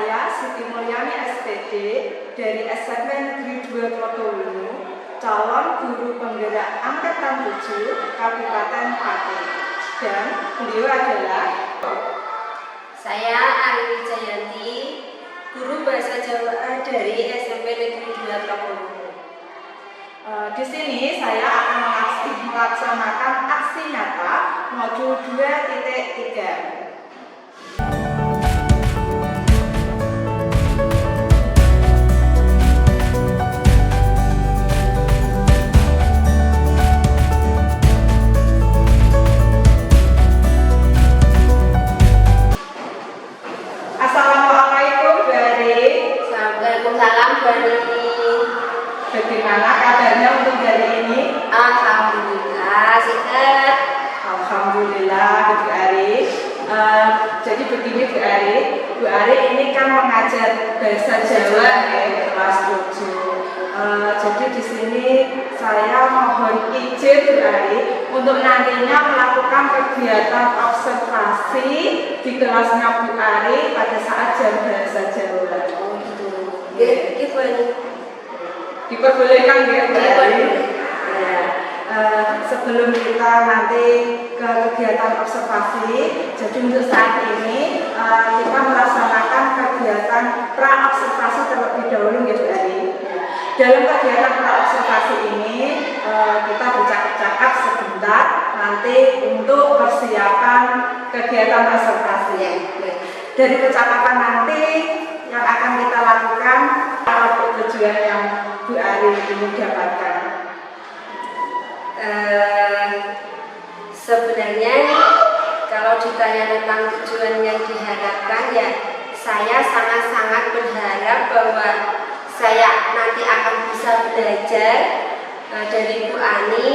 saya Siti Mulyani SPD dari SMP Negeri 2 Klotowunu, calon guru penggerak Angkatan 7 Kabupaten Pati. Dan beliau adalah saya Ari Wijayanti, guru bahasa Jawa dari SMP Negeri 2 Klotowunu. Di sini saya akan melaksanakan aksi nyata modul 2.3. Assalamualaikum Bu Ari. Waalaikumsalam Bu Ari. Bagaimana kabarnya untuk hari ini? Alhamdulillah sehat. Alhamdulillah Bu Ari. Jadi begini Bu Ari ini kan mengajar bahasa Jawa kelas 7. Jadi di sini saya mohon izin Bu Ari untuk nantinya melakukan kegiatan observasi di kelasnya Bu Ari pada saat jam bahasa Jawa. Oh gitu. Diperbolehkan ya Bu Ari? Ya. Sebelum kita nanti ke kegiatan observasi, jadi untuk saat ini kita melaksanakan kegiatan pra-observasi terlebih dahulu ya Bu Ari. Dalam kegiatan pra-observasi ini kita bercakap-cakap sebentar nanti untuk persiapan kegiatan observasi. Dari percakapan nanti yang akan kita lakukan tujuan yang Bu Ari ini dapatkan. Sebenarnya kalau ditanya tentang tujuan yang diharapkan, ya saya sangat-sangat berharap bahwa saya nanti akan bisa belajar dari Bu Ani,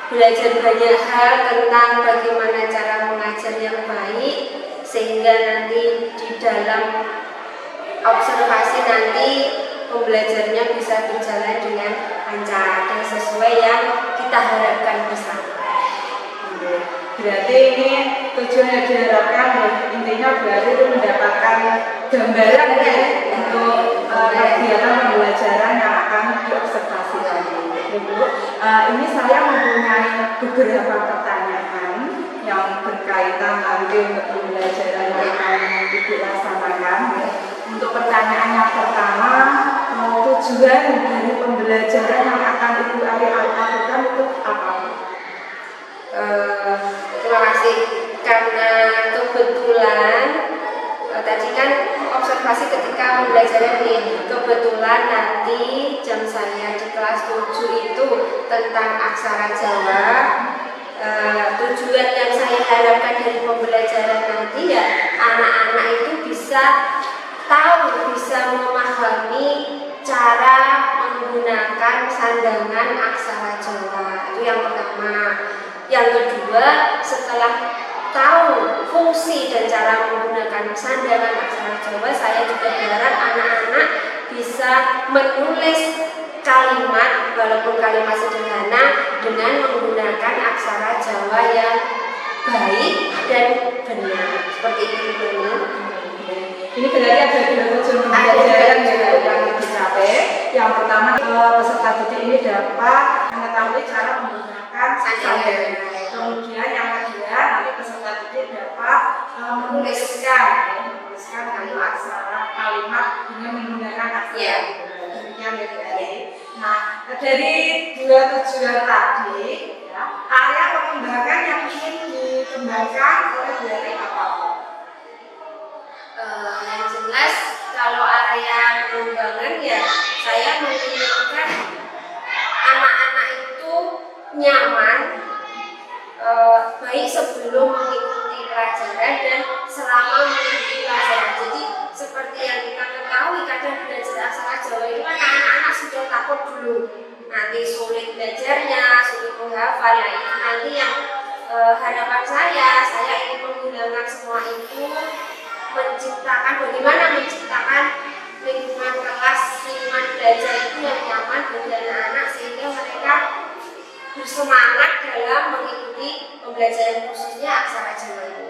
belajar banyak hal tentang bagaimana cara mengajar yang baik, sehingga nanti di dalam observasi nanti pembelajarannya bisa berjalan dengan lancar dan sesuai yang kita harapkan bersama. Berarti ini tujuan yang diharapkan intinya berarti itu mendapatkan gambaran ya untuk kegiatan pembelajaran yang akan diobservasikan. Ini saya mempunyai beberapa pertanyaan yang berkaitan nanti untuk pembelajaran yang akan dilaksanakan. Untuk pertanyaan yang pertama, tujuan dari pembelajaran yang akan Ibu Ari lakukan itu apa? Terima kasih. Karena kebetulan tadi kan observasi ketika pembelajaran nih, kebetulan nanti jam saya di kelas 7 itu tentang aksara Jawa. Tujuan yang saya harapkan dari pembelajaran nanti ya anak-anak itu bisa tahu, bisa memahami cara menggunakan sandangan aksara Jawa. Itu yang pertama. Yang kedua, setelah tahu fungsi dan cara menggunakan sandangan aksara Jawa, saya juga berharap anak-anak bisa menulis kalimat, walaupun kalimat sederhana, dengan menggunakan aksara Jawa yang baik dan benar. Seperti itu benar. Ini berarti ada dua tujuan pembelajaran yang dicapai. Yang pertama, peserta didik ini dapat mengetahui cara menggunakan sandangan. Kemudian yang kedua, nanti peserta didik dapat menuliskan kalimat dengan menggunakan aksara. Demikian ya Bu Ari. Nah, dari dua tujuan tadi, ya, area pengembangan yang ingin dikembangkan oleh Bu Ari apa? Yang jelas kalau area pengembangan ya saya menginginkan anak-anak itu nyaman baik sebelum mengikuti pelajaran dan selama mengikuti pelajaran. Jadi seperti yang kita ketahui, kadang belajar aksara Jawa itu kan anak-anak sudah takut dulu, nanti sulit belajarnya, sulit menghafal. Nah itu nanti yang harapan saya ingin menghilangkan semua itu, bagaimana menciptakan lingkungan kelas, lingkungan belajar itu yang nyaman bagi anak-anak sehingga mereka bersemangat dalam mengikuti pembelajaran khususnya aksara Jawa ini.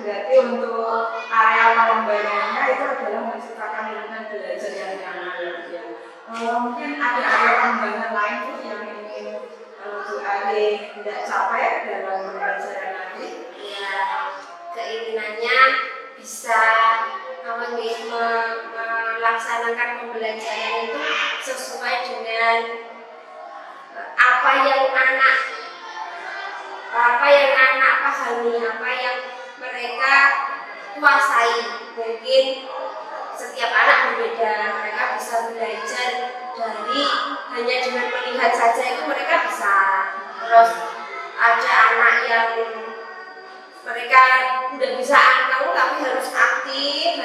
berarti untuk area pengembangannya itu adalah menciptakan lingkungan belajar yang nyaman ya. Mungkin ada area pengembangan lain tuh yang ingin Bu Ali tidak capai dalam pembelajaran nanti. Ya, keinginannya bisa melaksanakan pembelajaran itu sesuai dengan apa yang anak pahami, apa yang mereka kuasai. Mungkin setiap anak berbeda, mereka bisa belajar dari hanya dengan melihat saja itu mereka bisa. Terus ada anak yang mereka tidak bisa anteng tapi harus aktif,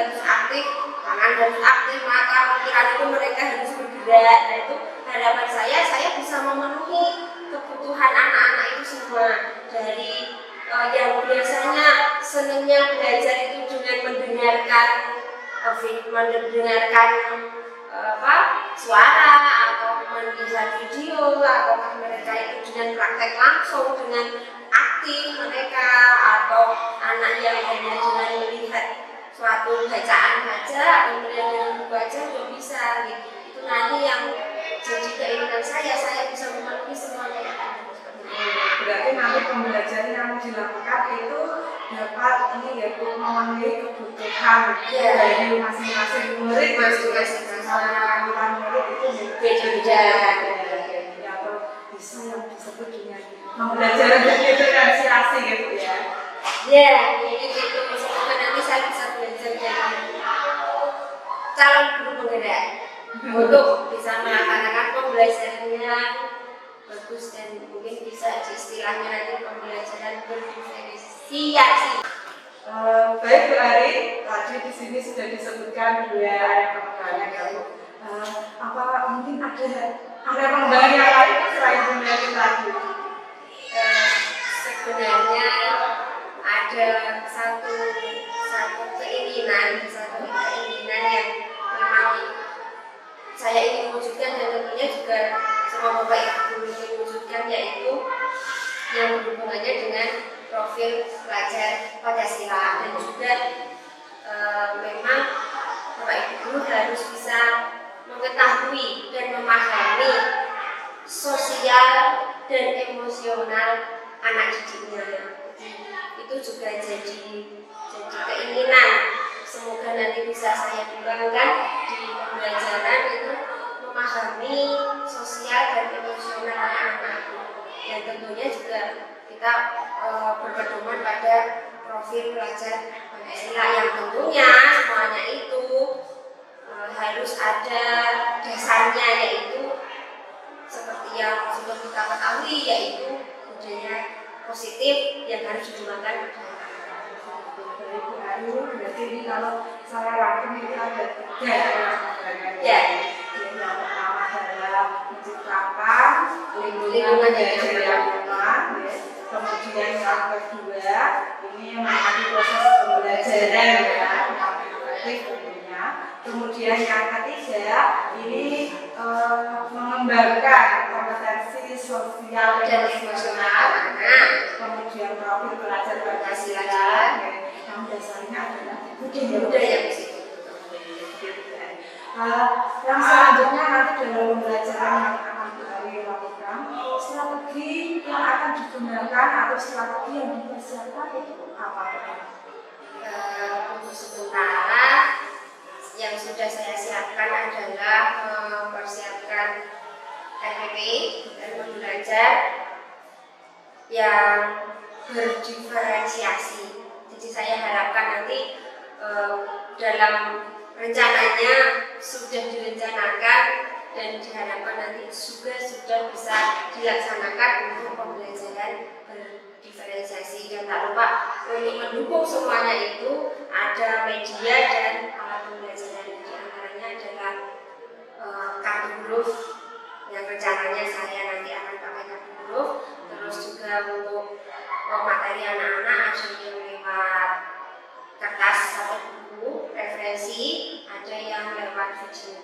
tangan harus aktif, mata pikiran itu mereka harus bergerak. Nah itu harapan saya bisa memenuhi kebutuhan anak-anak itu semua. Dari yang biasanya senangnya belajar itu dengan mendengarkan suara atau melihat video, atau mereka itu dengan praktek langsung, dengan aktif mereka, atau anak yang hanya dengan melihat suatu bacaan saja atau melihat dari buku aja juga bisa gitu. Itu nanti yang jadi keinginan saya bisa memenuhi semuanya. Berarti nanti pembelajaran yang dilakukan itu dapat memenuhi kebutuhan dari masing-masing murid, masing-masing murid itu beda-beda. Atau bisa yang disebut dengan pembelajaran diferensiasi gitu ya. Ya, gitu. Semoga nanti saya bisa belajar dari calon guru penggerak untuk bisa melaksanakan pembelajarannya bagus dan mungkin bisa istilahnya nanti pembelajaran berdiferensiasi. Baik Bu Ari, tadi di sini sudah disebutkan 2 area pengembangan ya Bu. Apa mungkin ada area pengembangan yang lain selain pembelajaran tadi? Sebenarnya ada satu keinginan yang memang saya ingin wujudkan, dan tentunya juga semua Bapak Ibu guru ingin wujudkan, yaitu yang berhubungannya dengan profil pelajar Pancasila. Dan juga memang Bapak Ibu guru harus bisa mengetahui dan memahami sosial dan emosional anak didiknya. Itu juga jadi keinginan. Semoga nanti bisa saya kembangkan di pembelajaran itu, memahami sosial dan emosional anak-anak. Dan tentunya juga kita berpedoman pada profil pelajar Pancasila yang tentunya semuanya itu harus ada dasarnya, yaitu seperti yang sudah kita ketahui, yaitu budaya positif yang harus dikembangkan. Berarti ini kalau saya rangkum itu ada 3 pengembangan. Ya. Yang pertama adalah menciptakan lingkungan belajar yang nyaman. Kemudian yang kedua ini mengenai proses pembelajaran yang efektif tentunya. Kemudian yang ketiga ini mengembangkan kompetensi sosial dan emosional. Kemudian profil pelajar Pancasila yang dasarnya adalah budaya. Yang selanjutnya nanti dalam pembelajaran yang akan kita lakukan, strategi yang akan digunakan atau strategi yang dipersiapkan itu apa? Untuk sementara yang sudah saya siapkan adalah mempersiapkan RPP dan belajar yang berdiferensiasi. Jadi saya harapkan nanti dalam rencananya sudah direncanakan dan diharapkan nanti juga sudah bisa dilaksanakan untuk pembelajaran berdiferensiasi. Dan tak lupa untuk mendukung semuanya itu ada media dan alat pembelajaran. Di antaranya adalah kartu huruf yang rencananya saya nanti akan pakai kartu huruf. Terus juga untuk materi anak-anak ada yang lewat kertas atau buku referensi, ada yang lewat video.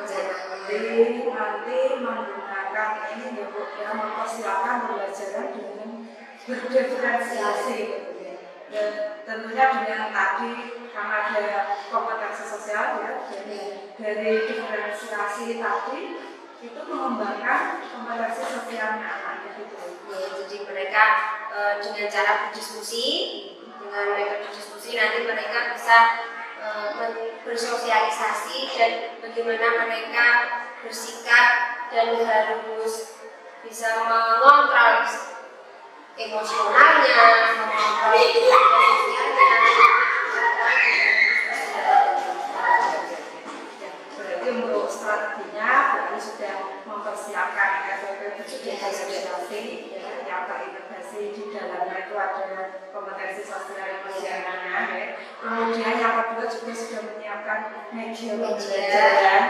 Jadi nanti menggunakan ini ya Bu, ya mempersiapkan pembelajaran dengan berdiferensiasi gitu ya. tentunya dengan tadi karena ada kompetensi sosial ya, dari diferensiasi tadi itu mengembangkan kompetensi sosialnya anak gitu. Ya, jadi mereka dengan cara berdiskusi, dengan metode diskusi nanti mereka bisa bersosialisasi dan bagaimana mereka bersikap dan harus bisa mengontrol emosionalnya, mengontrol sosialnya. Berarti untuk strateginya berarti sudah mempersiapkan sosialisasi yang terintegrasi di dalamnya itu ada kompetensi sosial emosionalnya. Kemudian yang kedua juga sudah menyiapkan media pembelajaran.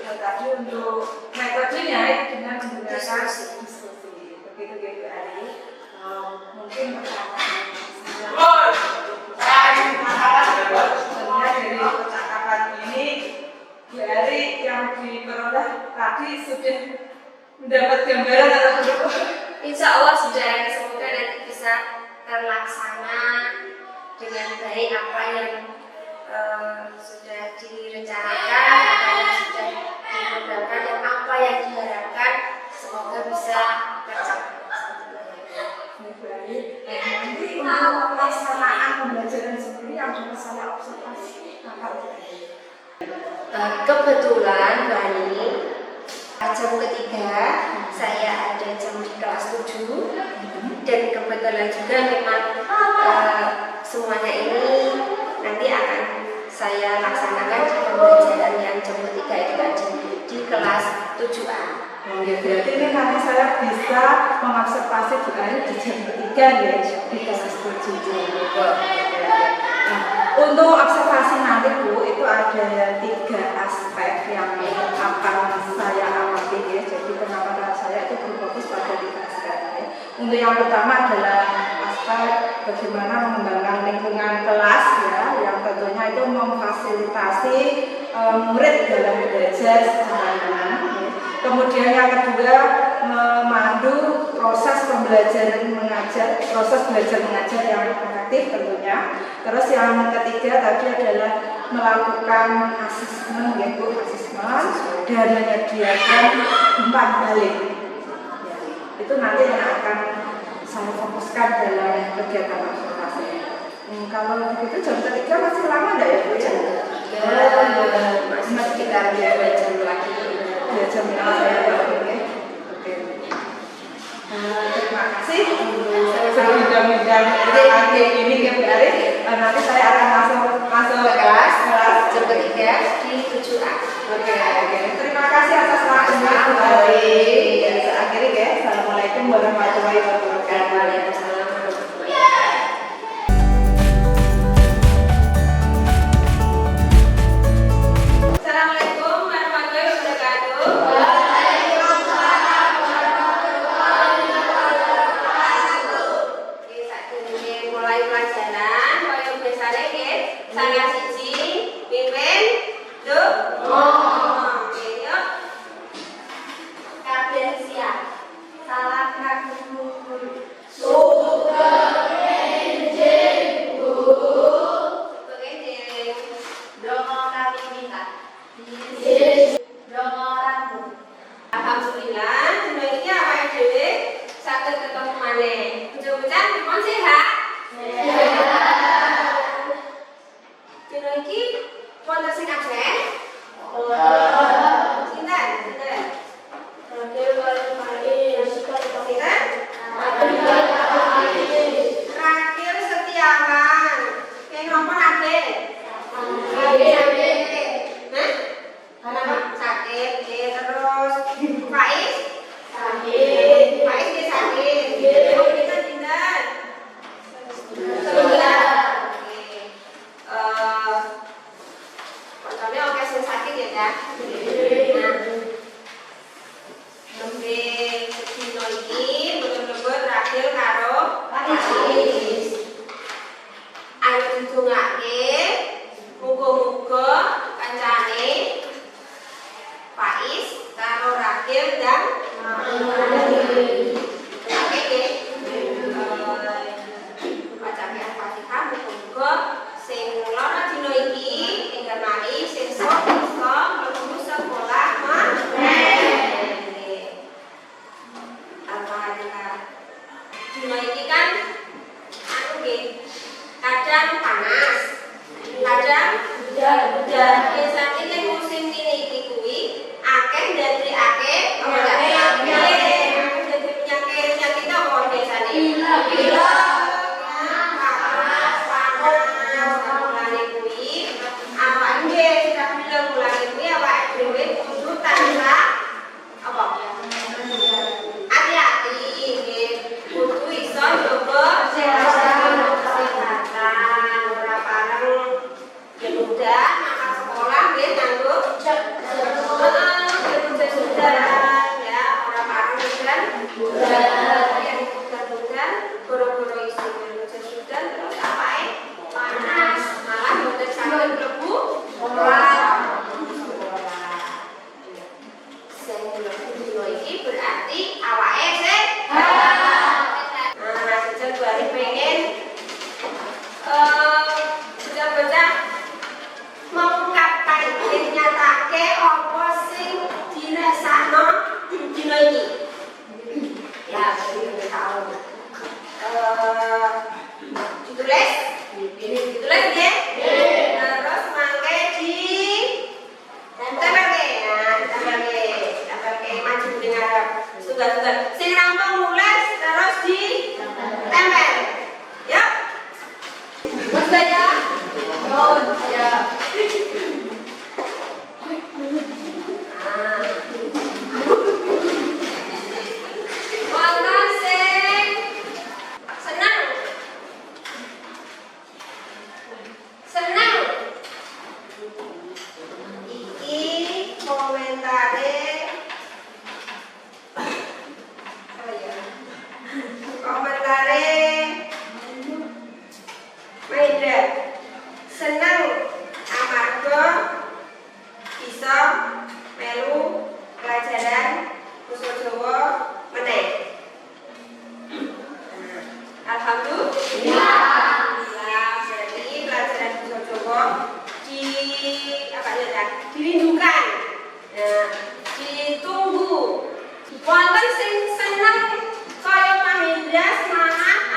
Tadi untuk metodenya dengan menggunakan diskusi. Begitu gitu Ari. Mungkin percakapan sebenarnya dari percakapan ini dari yang diperoleh tadi sudah mendapat gambaran atau belum? Insya Allah sudah, semoga nanti bisa terlaksana dengan baik apa yang sudah direncanakan, apa yang sudah diprogramkan, dan apa yang diharapkan semoga bisa tercapai. Nanti untuk pelaksanaan pembelajaran sendiri yang dapat saya observasi apa itu? Kebetulan Bani jam ketiga saya ada jam di kelas 7 dan kebetulan juga memang semuanya ini nanti akan saya laksanakan di pembelajaran yang jam ketiga itu tadi di kelas 7A. Ya, berarti ini nanti saya bisa mengobservasi Bu Ari di jam ketiga ya di kelas 7. Nah, untuk observasi nanti Bu itu ada 3 aspek yang akan saya amati ya. Jadi pengamatan saya itu berfokus pada 3 aspek ya. Untuk yang pertama adalah aspek bagaimana mengembangkan lingkungan kelas ya, yang tentunya itu memfasilitasi murid dalam belajar secara nyaman. Ya. Kemudian yang kedua memandu proses pembelajaran mengajar, proses belajar mengajar yang efektif tentunya. Terus yang ketiga tadi adalah melakukan asesmen yaitu asesmen dan menyediakan umpan balik. Ya, itu nanti yang akan saya fokuskan dalam kegiatan observasi. Kalau begitu jam ketiga masih lama enggak ya Bu ya? Masih sekitar 2 jam lagi. 2 jam saya oke. Terima kasih sebidang-bidang ini ya Bu Ari. Nanti saya akan masuk ke kelas jam ketiga di 7A. Oke. Terima kasih atas waktunya Bu Ari. Akhirnya ya. Assalamualaikum warahmatullahi wabarakatuh. Waalaikumsalam. Assalamualaikum warahmatullahi wabarakatuh. Oke, saat ini mulai pelajaran. Kaya biasanya nggih, salah siji pimpin nduk. Oke, yuk. Kabeh siap. Salam kagum guru. Alhamdulillah, dina iki awake dhewe saged ketemu maneh. Bocah-bocah dipun sehat? Dina iki wonten sing absen? Sinten? Sinten? Rakil Setiawan. Keng napa Rakil? Sakit. Terus Faiz? Sakit. Faiz dia sakit. Oh, kita tindak. Contohnya oke sing sakit ya, Kak. Nembe sedina iki betul-betul Rakil karo Faiz. Ayo ditungake muga-muga kancane Faiz karo Rakil dan Oke nggih. Baca Al-Fatihah. Sangka. Dino iki kan anu nggih kadang panas, kadang udan. Biasane nek musim ini iki kuwi akeh ndadekake apa penyakit apa biasane? Pilek. Dirindukan, ditunggu. Wonten sing seneng kaya Mahendra semangat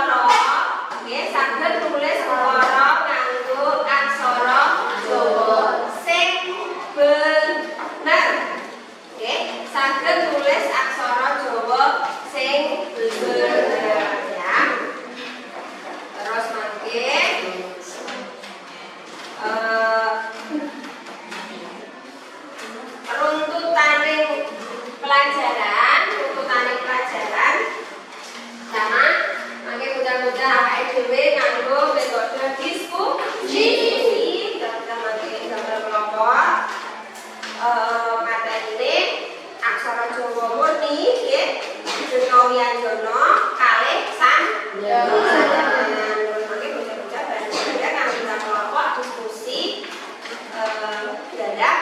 ukara nggih saged nulis ukara nganggo aksara Jawa sing bener. Nggih, saged nulis aksara Jawa sing bener ya. Terus mangke runtutaning pelajaran sama mangke mudah-mudahan awake dhewe nganggo metode diskusi mangke gambar kelompok materi aksara Jawa murni nggih Dina Wianjana kalih sanjangan mangke mudah-mudahan bareng-bareng nganggo kelompok diskusi dadak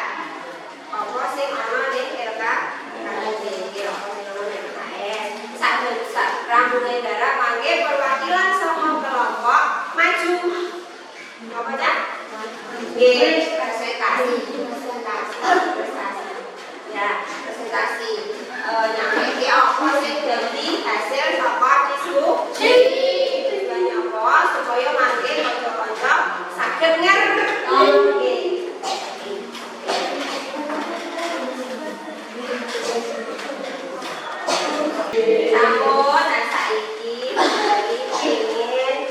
apa sing ana ning RK Rambungan darah mangke perwakilan saha kelompok maju. Apa ya? Nggih, presentasi. Ya, presentasi. Nyampe apa sing dadi hasil saka diskusi. Tujuannya apa? Supaya mangke kanca-kanca saged ngerti. Sampun saiki ingin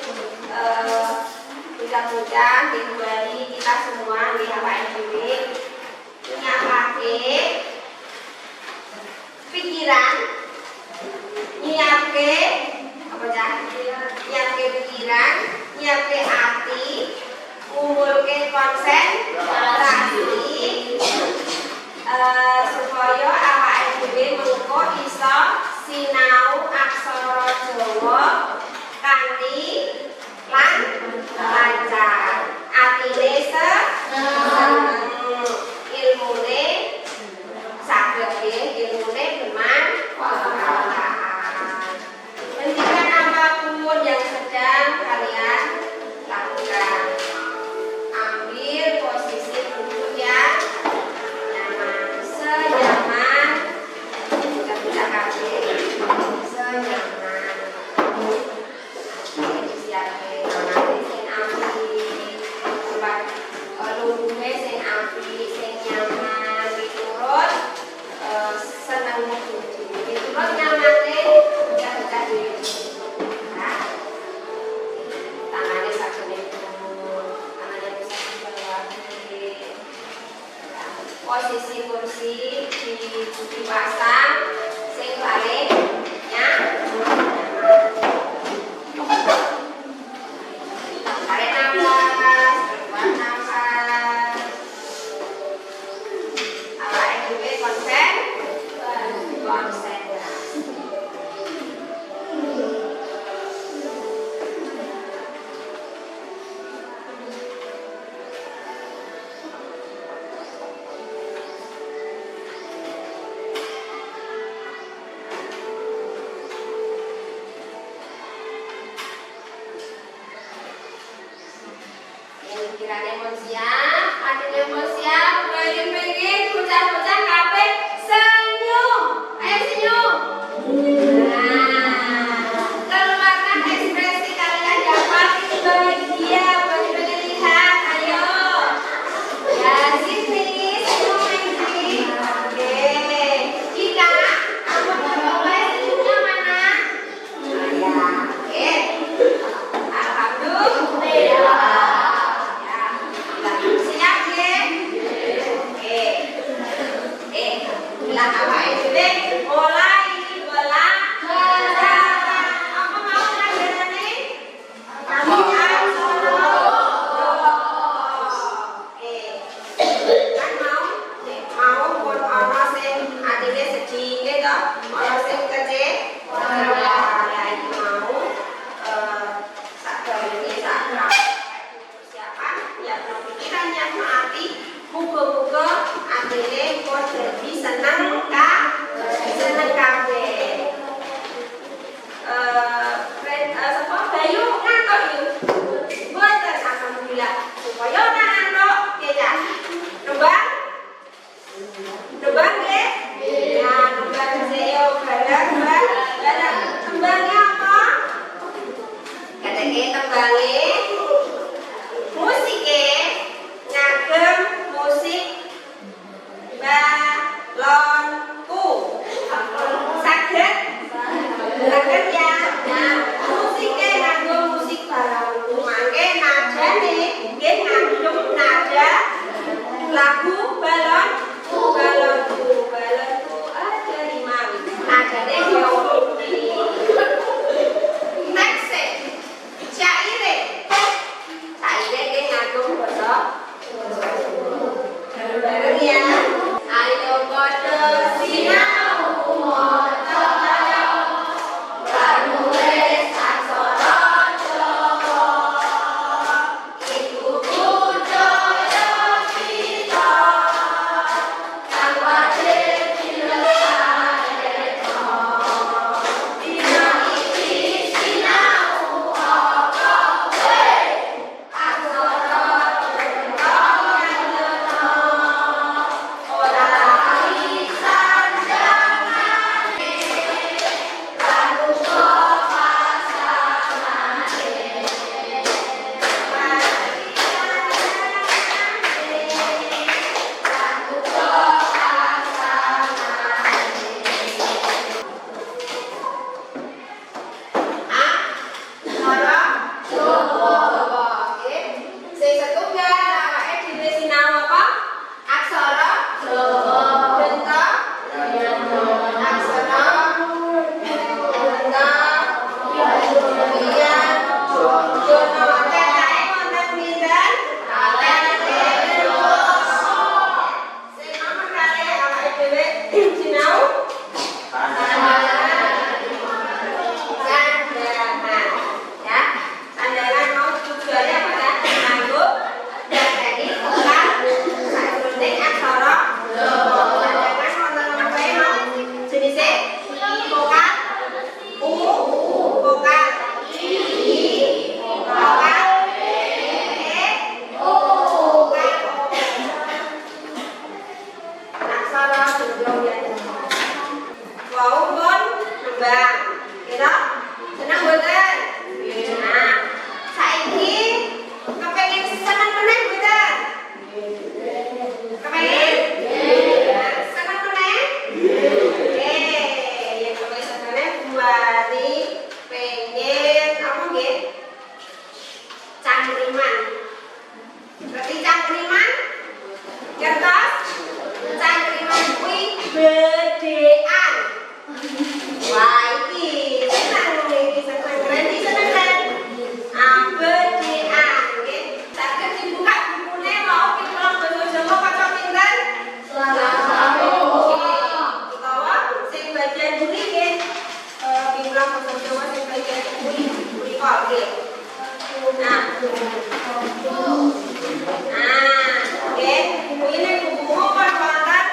mudah-mudahan kembali kita semua di awake dhewe nyiapake pikiran, nyiapke apa ya? Nyiapke pikiran, nyiapke hati, ngumpulke konsentrasi supaya awake dhewe mengko iso sinau aksara Jawa kanthi lancar. Atine seneng, ilmune saged ilmune bermanfaat. Hentikan apapun yang sedang kalian lakukan. Ambil posisi duduk yang nyaman, senyaman kita kaki senyaman. Siapke sing ampi, tempat lungguhe sing ampi, sing nyaman, diturut seneng diturut nyamane udah dhewe. Nah, tangannya sakjane tangannya bisa dibawa posisi kursi dipasang sing paling nyaman. Tarik nafas, buang nafas. Awake dhewe konsentrasi. Pikirannya mau siap, hatinya mau siap, pengen bocah-bocah kabeh senyum. Ayo senyum. Nah, keluarkan ekspresi kalian yang paling bahagia, pengen lihat. Ayo. Ya, sini senyum lagi. Oke. Jika kamu mulai senyumnya mana? Ya, oke. Alhamdulillah. Siap ya? Oke. Bilang awake dhewe mulai belajar. Apa mau pelajarane? Aksara Jawa. Oke. Kan mau pun ana sing adine sedhike to, ana sing kecil. Ya iki mau sakjane sak pikirannya hati, muga-muga atine kok dadi seneng ka Sinau? Sandangan. Ya. Sandangan mau tujuannya apa kan? Nganggo darani vokal sakjroning aksara sandangan wonten apa wae mau? Jenise vokal u, vokal i, vokal e, vokal o. Aksara gendong ya. Wau pun nembang. Kira senang mboten? Nah, saiki kepengin seneng meneh mboten? Kepengin? Nah, seneng meneh? Ya kepengin seneng meneh buari pengen apa nggih? Cangkriman. Ngerti cangkriman? Kertas? Cangkriman kuwi bedean. Wah, iki seneng iki seneng. Nanti seneng kan? Bedean, nggih. Saged dibuka bukune mau piwulang basa Jawa kaca pinten? Utawa sing bagian buri nggih. Piwulang basa Jawa sing bagian buri kok nggih. Nah, nggih, kuwi nek buku kon wonten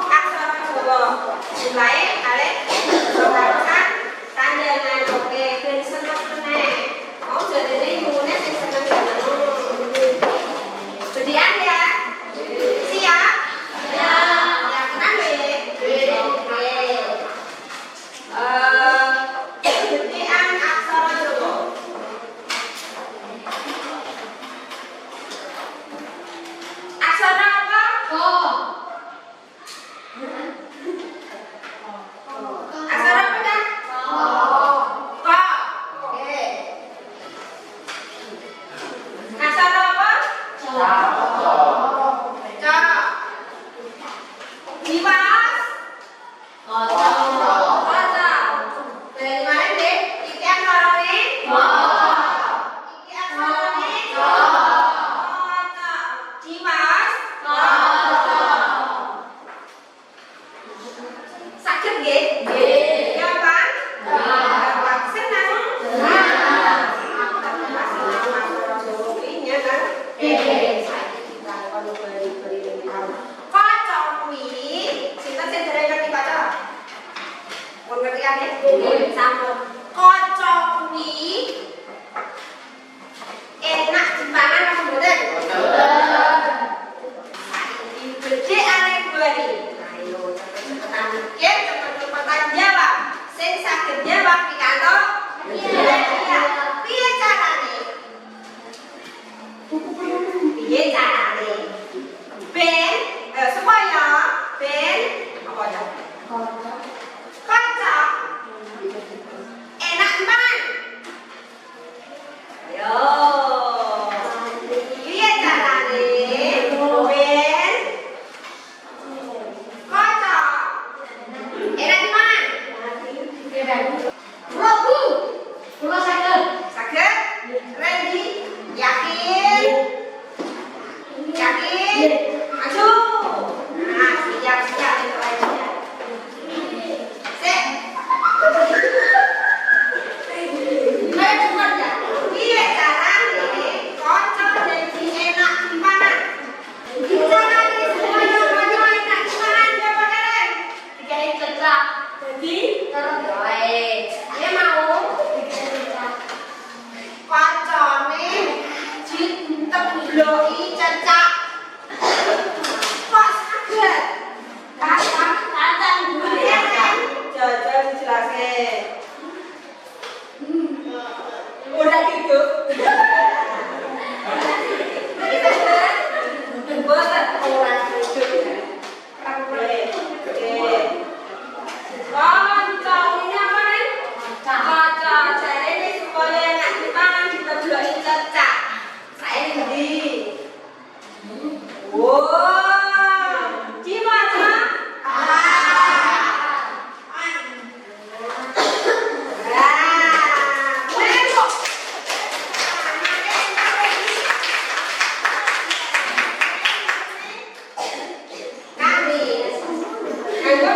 aksara Jawa. Mulai kalih sorakan sandangan oke ben seneng meneh. Mau jadine nyuwune sing seneng-seneng. Bedian ya? Siap? Siap. Yakinan nggih? Oke. Bedian aksara Jawa. Aksara apa? Aksara apa kan? Ko. Oke. Aksara apa? Ca. Diwas. Kaca. Dari mana deh? Iki aksarane? Iki aksarane? Kaca. Diwas. Sakit nggih? Gampang? Gampang. Senang? Tapi masih lama aksara Jawa kuwi nya kan? Saiki kita kono beri-beri ning tahu. Kaca kuwi sinten sing dereng ngerti kaca? Pun ngerti kan ya? Sampun. Kaca kuwi enak dipangan apa mboten? Saiki bedhekane bari. Ayo cepet-cepetan mikir, cepet-cepetan jawab. Sing saged jawab pikantuk? Iya. Piye carane? Piye carane? Ben, supaya ben apa ya? Kaca. Enak dipangan. Ayo. Piye carane? Ben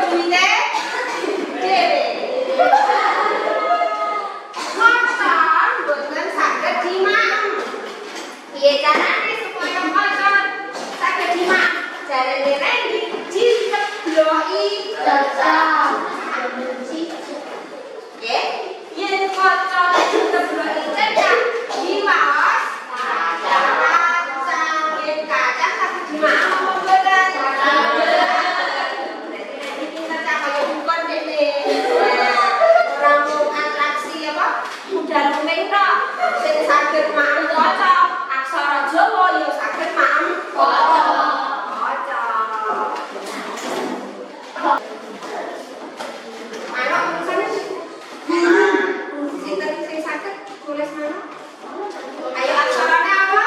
duwite dhewe. Maca mboten saged dimaem. Piye carane supaya maca saged dimaem? Jarene Randy dicebloki cecak. Nggih, yen maca dicebloki cecak dimaos kacang. Yen kacang saged dimaem apa mboten? Udah lumeng tok sing saged maem kaca aksara Jawa ya saged maem kaca. Ayo tulisane sinten sing saged tulis mana? Ayo aksarane apa?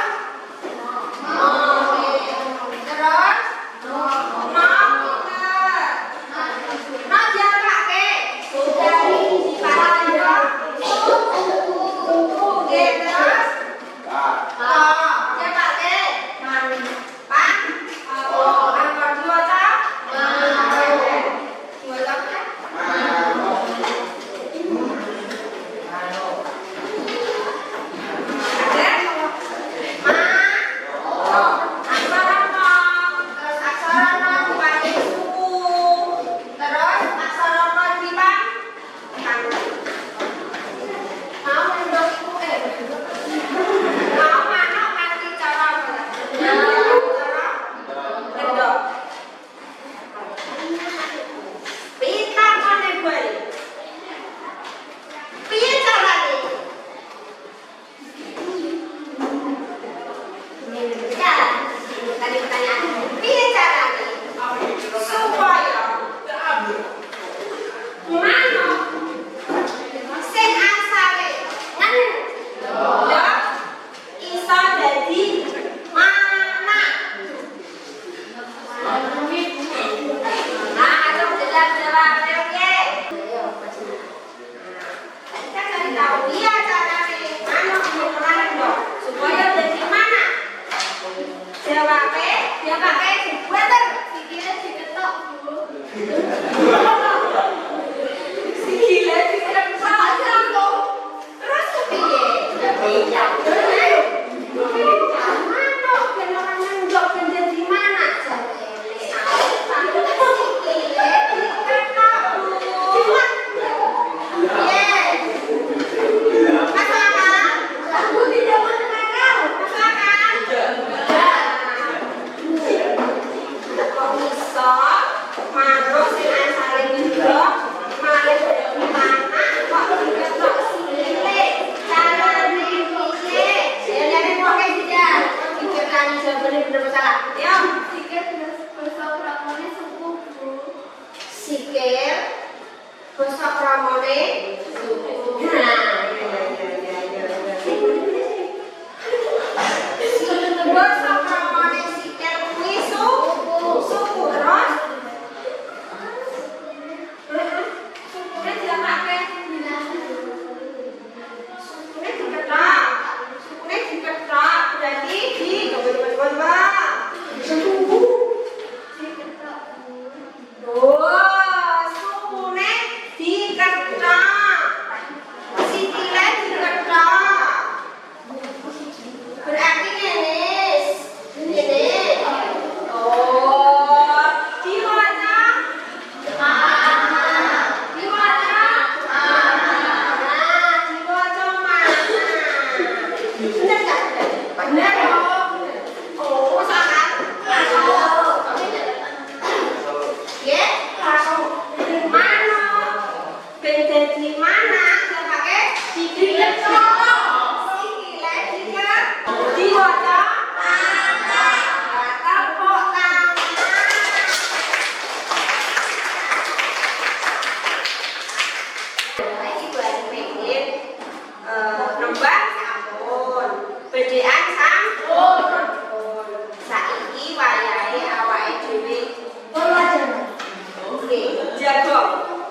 Terus jago.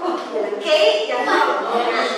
Oke, jago.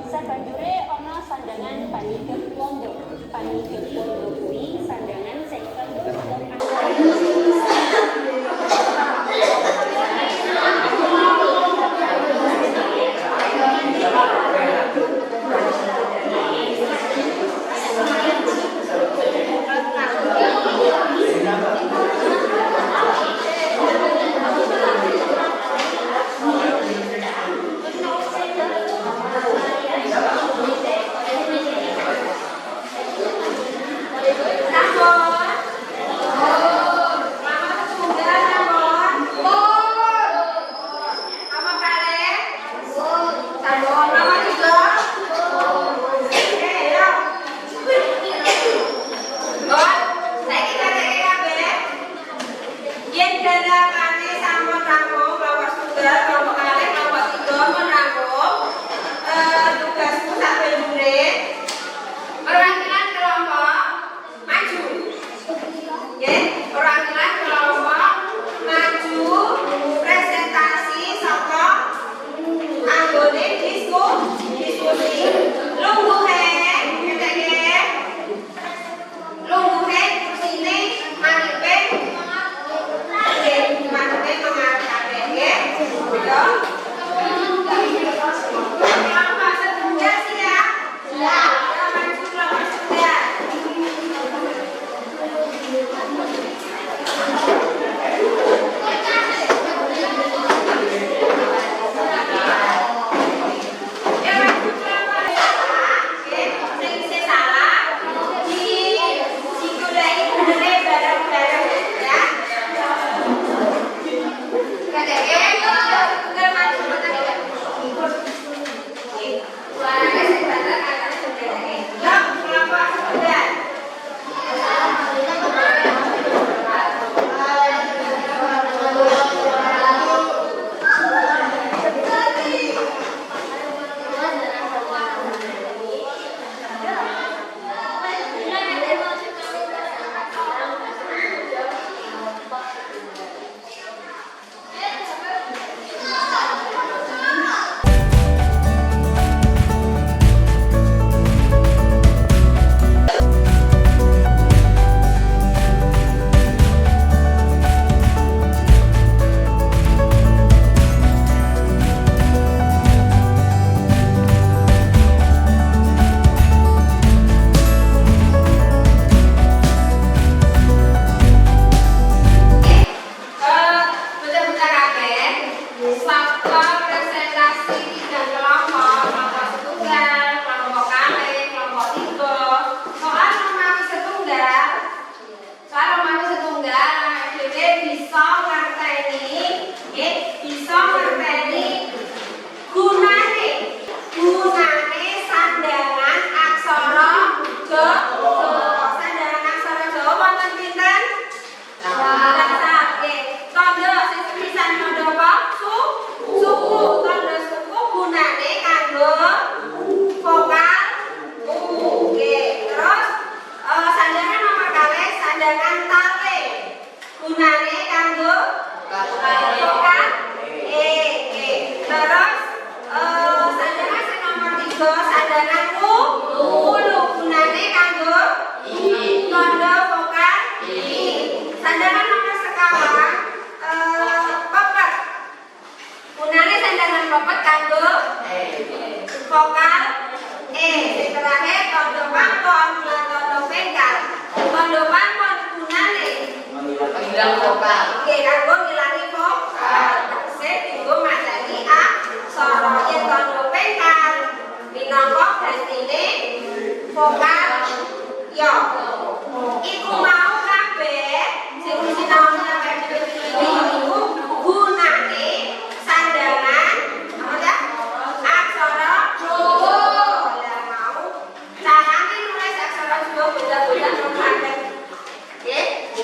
Sabanjure ana sandangan paniket londo. Paniket londo kuwi sandangan sing kanggo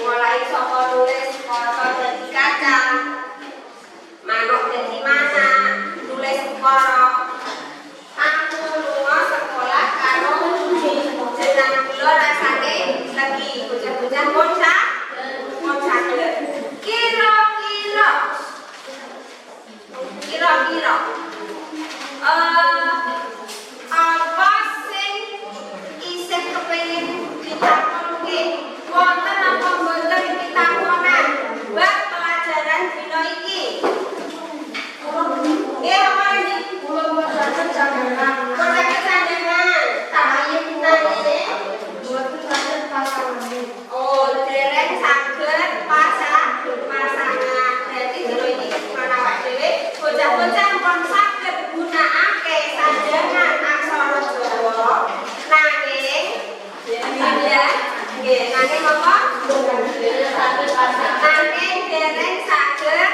mulai saka nulis foto dadi kaca kira-kira apa sing isih kepengin ditakonke wonten apa mboten pitakonan bab pelajaran dina iki. Nggih apa iki? Kula mboten jangan. Kok kesandangan tahayu nang ngene mboten saged pasangan. Oh, dereng saged pasangan. Berarti dina iki kesempatan awak dhewe bocah-bocah pun saged gunakake sandangan aksara Jawa nanging nggih nanging apa? Nanging dereng saged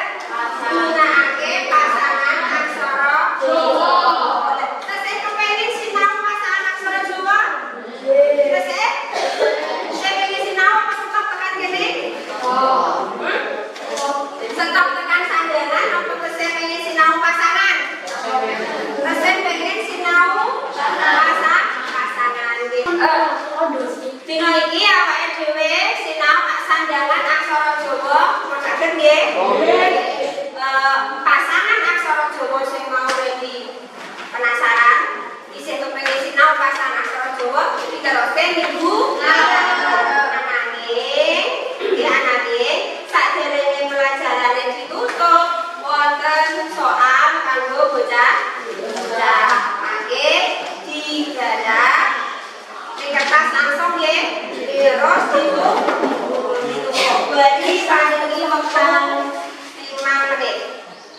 gunakake pasangan aksara Jawa. Tesih kepengin sinau pasangan aksara Jawa? Tesih? Saya pengen sinau apa tetap tekan kene? Tetap tekan sandangan apa tesih pengen sinau pasangan? Tesih pengen sinau pasangan nggih. Dina iki awake dhewe sinau sandangan aksara Jawa, mekaten nggih? Pasangan aksara Jawa sing mau ready penasaran, isih kepengin sinau pasangan aksara Jawa, diteruske minggu ananging saderenge pelajarane ditutup wonten soal kanggo bocah. Mangke digarap ning kertas langsung nggih. Terus ditutup. Bagi paringi wektu 5 menit.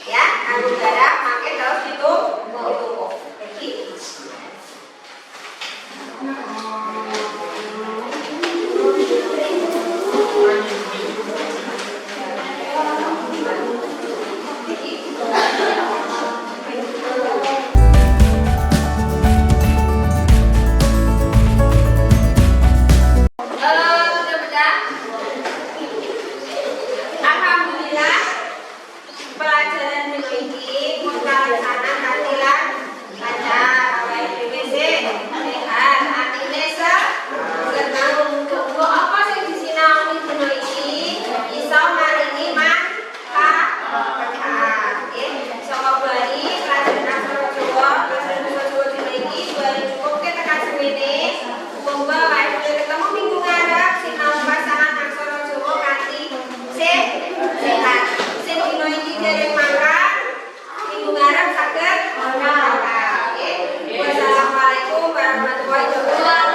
Ya, kanggo garap mangke terus ditutup. Iki alhamdulillah pelajaran dino iki mun kalaksana katilan lancar awake dhewe sik sehat atine seneng. Kok apa sing disinaoni dino iki iso maringi manfaat nggih. Saka bali pelajaran aksara Jawa pelajaran basa Jawa dino iki bali cukupke tekan semene. Monggo awake dhewe ketemu minggu ngarep sinau pasangan aksara Jawa kanthi sehat. Sing dino iki dereng mangkat minggu ngarep saged mangkat. Wassalamualaikum warahmatullahi wabarakatuh.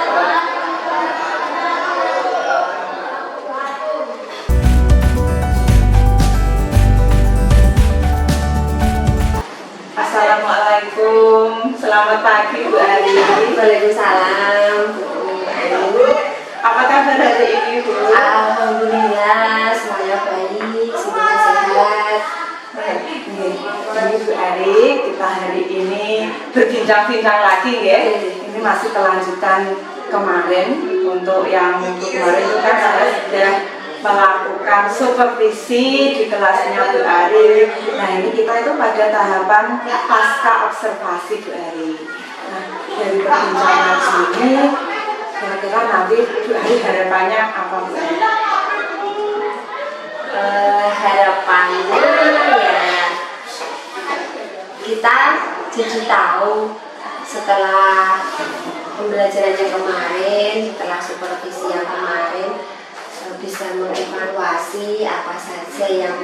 Assalamualaikum, selamat pagi Bu Ari. Waalaikumsalam. Apa kabar hari ini Bu? Alhamdulillah semuanya baik, semuanya sehat. Ini Bu Ari, kita hari ini berbincang-bincang lagi ya. Ini masih kelanjutan kemarin. Untuk yang minggu kemarin itu kan saya sudah melakukan supervisi di kelasnya Bu Ari. Nah ini kita itu pada tahapan pasca observasi Bu Ari. Nah dari perbincangan ini kira-kira nanti Bu Ari harapannya apa Bu Ari? Harapannya ya kita jadi tahu setelah pembelajaran yang kemarin, setelah supervisi yang kemarin bisa mengevaluasi apa saja yang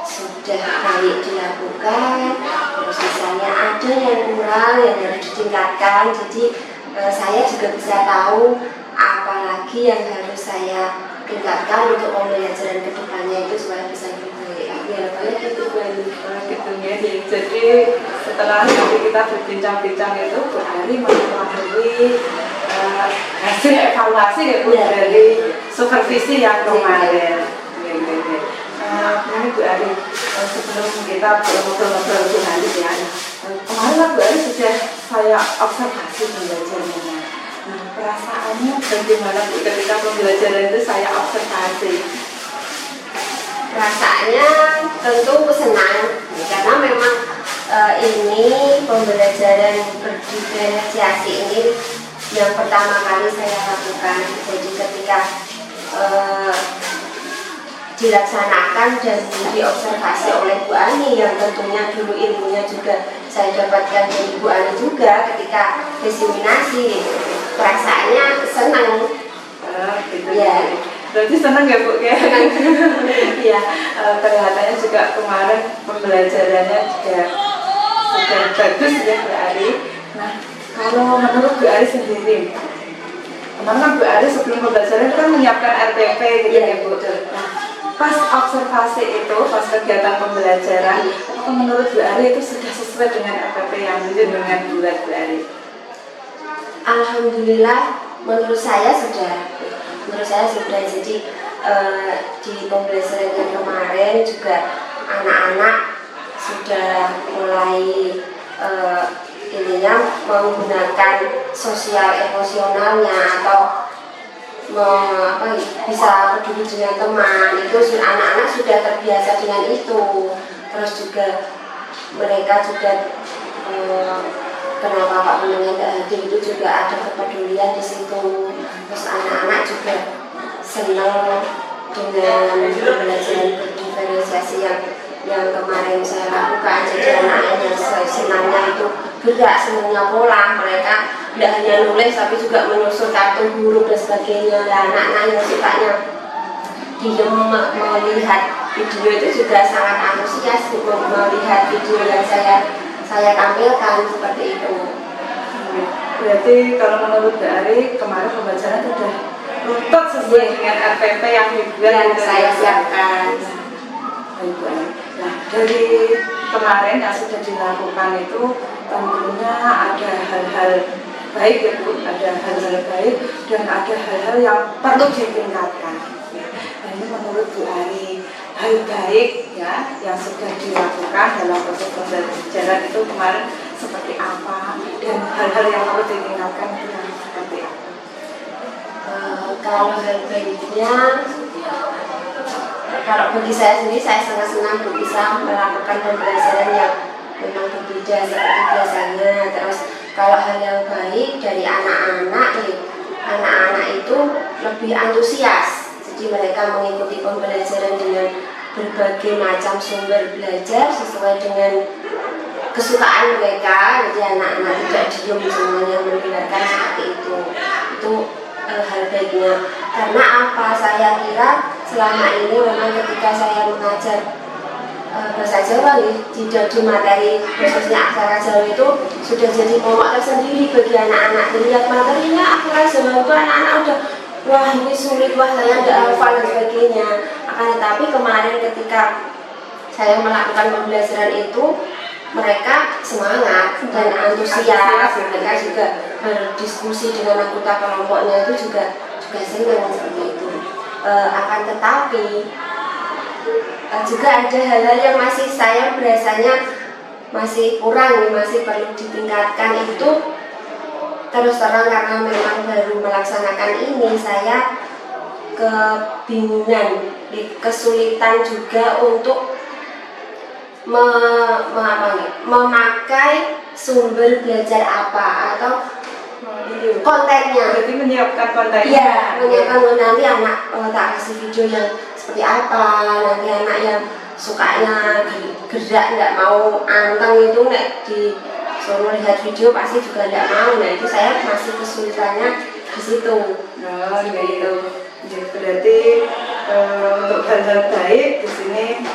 sudah baik dilakukan, terus misalnya ada yang kurang yang harus ditingkatkan. Jadi saya juga bisa tahu apa lagi yang harus saya tingkatkan untuk pembelajaran kedepannya itu supaya bisa lebih baik. Ya, banyak itu Gitu ya. Jadi setelah nanti kita berbincang-bincang itu Bu Ari mengetahui hasil evaluasi ya Bu dari supervisi yang kemarin. Ini Bu Ari, sebelum kita ngobrol-ngobrol lebih lanjut ya, kemarin Bu Ari sudah saya observasi pembelajarannya. Nah, perasaannya bagaimana Bu ketika pembelajaran itu saya observasi? Rasanya tentu senang karena memang ini pembelajaran berdiferensiasi ini yang pertama kali saya lakukan. Jadi ketika dilaksanakan dan diobservasi oleh Bu Ani, yang tentunya dulu ilmunya juga saya dapatkan dari Bu Ani juga ketika diseminasi. Perasaannya senang. Gitu Ya. Berarti senang ya Bu ya? Iya, kelihatannya juga kemarin pembelajarannya juga sudah bagus ya Bu Ari. Nah, kalau menurut Bu Ari sendiri, kemarin kan Bu Ari sebelum pembelajaran kan menyiapkan RPP gitu ya Bu. Nah, pas observasi itu, pas kegiatan pembelajaran, apakah menurut Bu Ari itu sudah sesuai dengan RPP yang dengan buat Bu Ari? Alhamdulillah, menurut saya sudah. Jadi di pembelajaran yang kemarin juga anak-anak sudah mulai menggunakan sosial emosionalnya atau bisa peduli dengan teman. Itu anak-anak sudah terbiasa dengan itu. Terus juga mereka juga kenapa Pak Menengah tidak hadir itu juga ada kepedulian di situ. Terus anak-anak juga senang dengan pembelajaran berdiferensiasi yang kemarin saya lakukan. Jadi anak-anak yang senangnya itu gerak, senangnya pola, mereka tidak hanya nulis tapi juga menyusun kartu huruf dan sebagainya. Dan anak-anak yang sukanya diam melihat video itu juga sangat antusias melihat video yang saya tampilkan seperti itu. Berarti kalau menurut Bu Ari kemarin pembelajaran sudah runtut sesuai dengan RPP yang dibuat yang saya siapkan. Baik Bu Ari. Nah, dari kemarin yang sudah dilakukan itu tentunya ada hal-hal baik ya Bu, ada hal-hal baik dan ada hal-hal yang perlu ditingkatkan. Nah, ini menurut Bu Ari hal baik ya yang sudah dilakukan dalam proses pembelajaran itu kemarin seperti apa dan hal-hal yang perlu ditingkatkan itu yang seperti apa? Kalau hal baiknya, kalau bagi saya sendiri saya sangat senang bisa melakukan pembelajaran yang memang berbeda seperti biasanya. Terus kalau hal yang baik dari anak-anak itu lebih antusias. Jadi mereka mengikuti pembelajaran dengan berbagai macam sumber belajar sesuai dengan kesukaan mereka. Jadi anak-anak tidak diem semuanya mendengarkan seperti itu. Itu hal baiknya. Karena apa? Saya kira selama ini memang ketika saya mengajar bahasa Jawa di materi khususnya aksara Jawa itu sudah jadi momok tersendiri bagi anak-anak. Lihat materinya aksara Jawa itu anak-anak udah wah ini sulit, wah saya tidak hafal dan sebagainya. Akan tetapi kemarin ketika saya melakukan pembelajaran itu mereka semangat dan antusias, mereka juga berdiskusi dengan anggota kelompoknya itu juga senang seperti itu. Akan tetapi juga ada hal-hal yang masih saya berasanya masih kurang, masih perlu ditingkatkan. Itu terus terang karena memang baru melaksanakan ini, saya kebingungan, kesulitan juga untuk memakai sumber belajar apa atau kontennya. Berarti menyiapkan kontennya. Iya, menyiapkan nanti anak tak kasih video yang seperti apa, nanti anak yang sukanya gerak nggak mau anteng itu nggak disuruh lihat video pasti juga nggak mau. Nah itu saya masih kesulitannya di situ. Nah, gitu. Berarti untuk hal-hal baik di sini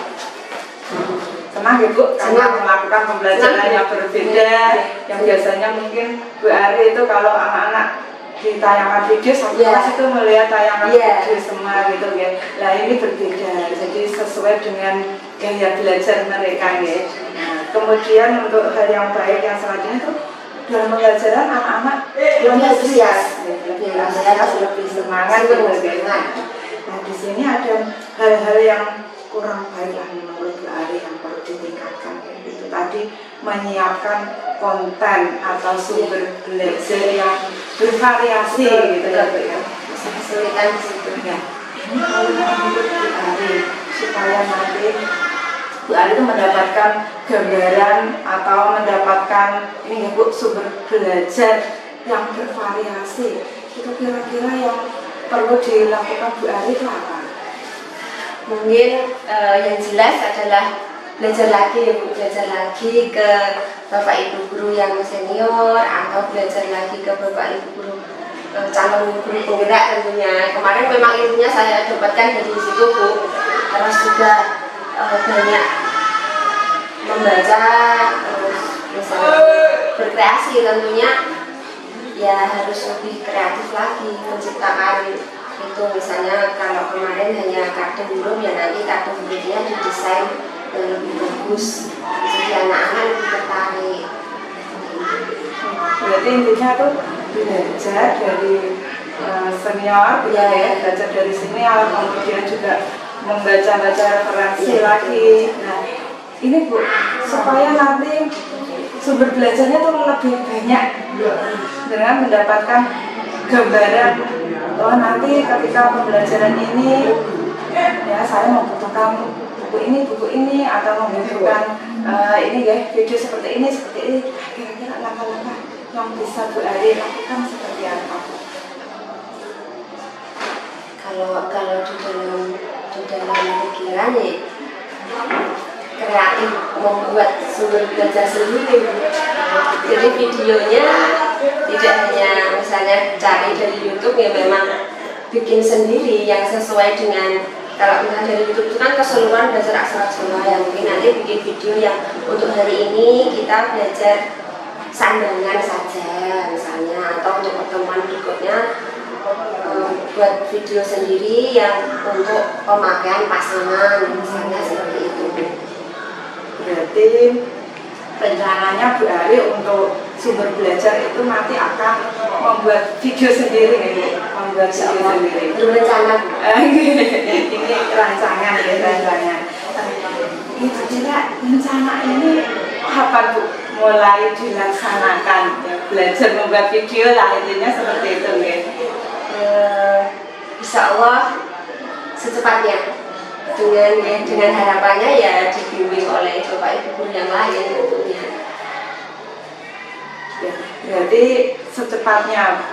senang ya Bu, karena melakukan pembelajaran yang berbeda, yang biasanya mungkin Bu Ari itu kalau anak-anak di tayangan video satu kelas itu melihat tayangan video semua gitu ya. Nah ini berbeda, jadi sesuai dengan gaya belajar mereka ya. Nah, kemudian untuk hal yang baik yang selanjutnya itu dalam pembelajaran anak-anak lebih antusias, lebih semangat gitu ya. Nah di sini ada hal-hal yang kurang baik lah menurut Bu Ari yang perlu ditingkatkan. Itu tadi menyiapkan konten atau sumber belajar yang bervariasi gitu ya Bu ya. Kesulitan di situ. Ya. Ini kalau menurut Bu Ari supaya nanti Bu Ari itu mendapatkan gambaran atau mendapatkan ini ya Bu sumber belajar yang bervariasi. Itu kira-kira yang perlu dilakukan Bu Ari itu apa? Mungkin yang jelas adalah belajar lagi ya Bu, belajar lagi ke Bapak Ibu guru yang senior atau belajar lagi ke Bapak Ibu guru calon guru penggerak tentunya. Kemarin memang ilmunya saya dapatkan dari situ Bu, terus juga banyak membaca, terus misalnya berkreasi tentunya ya harus lebih kreatif lagi menciptakan itu. Misalnya kalau kemarin hanya kartu huruf ya nanti kartu hurufnya didesain yang lebih bagus jadi anak-anak lebih tertarik. Berarti intinya tuh belajar dari senior gitu ya, belajar dari sini kemudian juga membaca-baca referensi lagi. Nah ini Bu, supaya nanti sumber belajarnya tuh lebih banyak dengan mendapatkan gambaran oh nanti ketika pembelajaran ini ya saya membutuhkan buku ini atau membutuhkan ini ya video seperti ini kira-kira langkah-langkah yang bisa Bu Ari lakukan seperti apa? Kalau di dalam pikiran ya kreatif membuat sumber belajar sendiri. Jadi videonya tidak hanya misalnya cari dari YouTube ya, memang bikin sendiri yang sesuai dengan, kalau misalnya dari YouTube itu kan keseluruhan belajar aksara Jawa ya, mungkin nanti bikin video yang untuk hari ini kita belajar sandangan saja misalnya, atau untuk pertemuan berikutnya buat video sendiri yang untuk pemakaian pasangan misalnya seperti itu. Berarti rencananya Bu Ari untuk sumber belajar itu nanti akan membuat video sendiri nih, membuat video sendiri. Berencana Bu. Ini rancangan ya, rancangan. Itu kira rencana ini apa Bu? Mulai dilaksanakan ya, belajar membuat video lah intinya seperti itu ya. Insya Allah secepatnya. Dengan harapannya ya dibimbing oleh Bapak Ibu guru yang lain tentunya. Ya, berarti secepatnya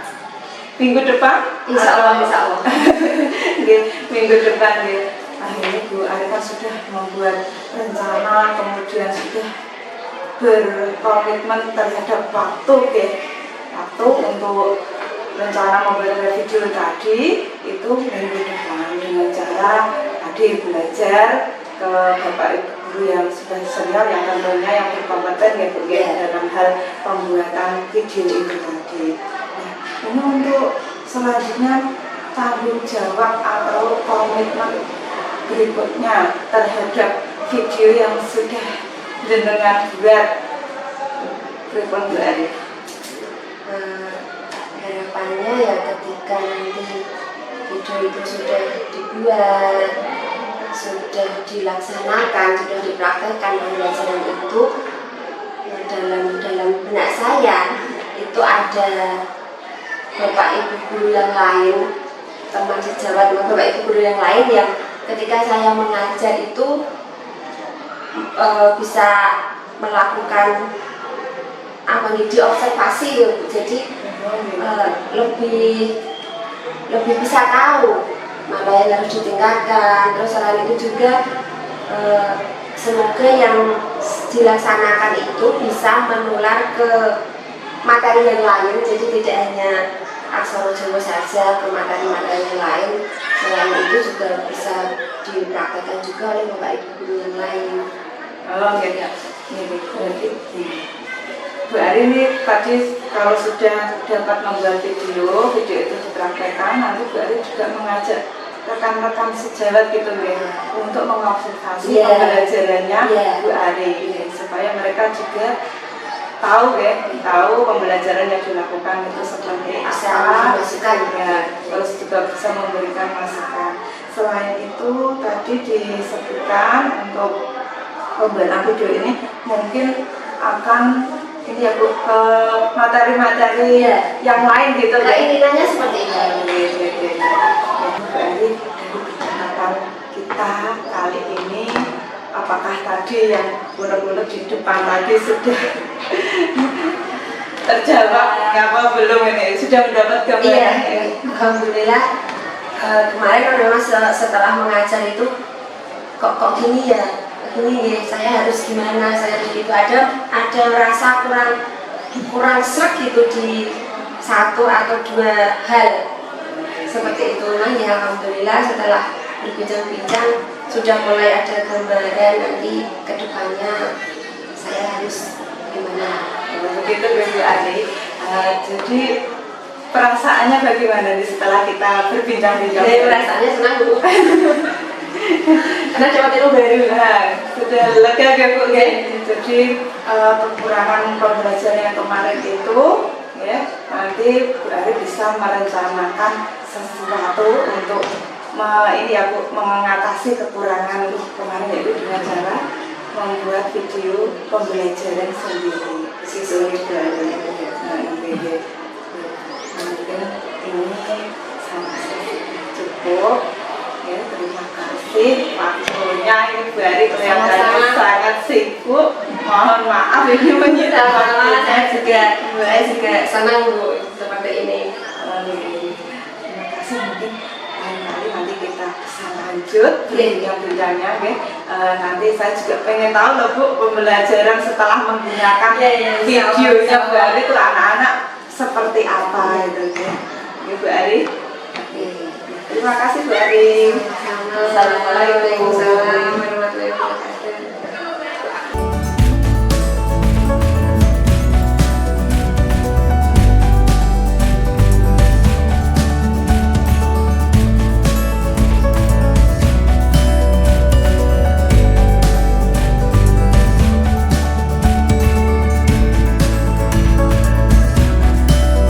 minggu depan? Insya Allah. Minggu depan ya. Akhirnya Bu Ari sudah membuat rencana, kemudian sudah berkomitmen terhadap waktu ya. Waktu untuk rencana membuat video tadi itu minggu depan dengan cara tadi belajar ke Bapak Ibu guru yang sudah senior yang tentunya yang berkompeten ya Bu ya dalam hal pembuatan video itu tadi. Nah, ini untuk selanjutnya tanggung jawab atau komitmen berikutnya terhadap video yang sudah jenengan buat berikut Bu Ari. Harapannya ya ketika nanti video itu sudah dibuat, sudah dilaksanakan, sudah dipraktekkan pembelajaran itu dalam benak saya itu ada Bapak Ibu guru yang lain, teman sejawat Bapak Ibu guru yang lain yang ketika saya mengajar itu bisa melakukan diobservasi jadi lebih bisa tahu mana yang harus ditingkatkan. Terus selain itu juga semoga yang dilaksanakan itu bisa menular ke materi yang lain, jadi tidak hanya aksara Jawa saja, ke materi-materi yang lain. Selain itu juga bisa dipraktekkan juga oleh Bapak Ibu guru yang lain. Oh ya, berarti Bu Ari ini tadi kalau sudah dapat membuat video itu dipraktekkan, nanti Bu Ari juga mengajak rekan-rekan sejawat gitu ya untuk mengobservasi pembelajarannya Bu Ari supaya mereka juga tahu pembelajaran yang dilakukan itu seperti apa, ya, terus juga bisa memberikan masukan. Selain itu tadi disebutkan untuk pembuatan video ini mungkin akan ini ya Bu ke materi-materi yang lain gitu ya. Keinginannya seperti itu. Dari percakapan kita kali ini, apakah tadi yang bulat-bulat di depan tadi sudah terjawab? Apa belum ini? Sudah mendapat gambaran? Iya, alhamdulillah. Kemarin memang setelah mengajar itu kok gini ya, gini saya harus gimana, saya harus gitu, ada rasa kurang sreg gitu di satu atau dua hal seperti itu. Nah ya alhamdulillah setelah berbincang-bincang sudah mulai ada gambaran nanti kedepannya saya harus gimana. Begitu Bu Ade. Jadi perasaannya bagaimana nih setelah kita berbincang-bincang? Jadi perasaannya senang Bu. Karena dapat ilmu baru. Nah, sudah lega ya Bu ya. Jadi kekurangan pembelajaran yang kemarin itu ya, nanti Bu Ari bisa merencanakan sesuatu untuk ini ya Bu, mengatasi kekurangan kemarin yaitu dengan cara membuat video pembelajaran sendiri. Siswa Bu Ari. Nah, mungkin ini sama cukup. Ya, terima kasih waktunya. Ini Bu Ari kelihatannya sangat sibuk. Mohon maaf ini menyita waktunya. Saya juga senang Bu seperti ini. Terima kasih, mungkin lain kali nanti kita bisa lanjut bincang-bincangnya ya. Nanti saya juga pengen tahu loh Bu, pembelajaran setelah menggunakan videonya Bu Ari itu anak-anak seperti apa itu ya. Ya Bu Ari. Terima kasih Bu Ari. Assalamualaikum.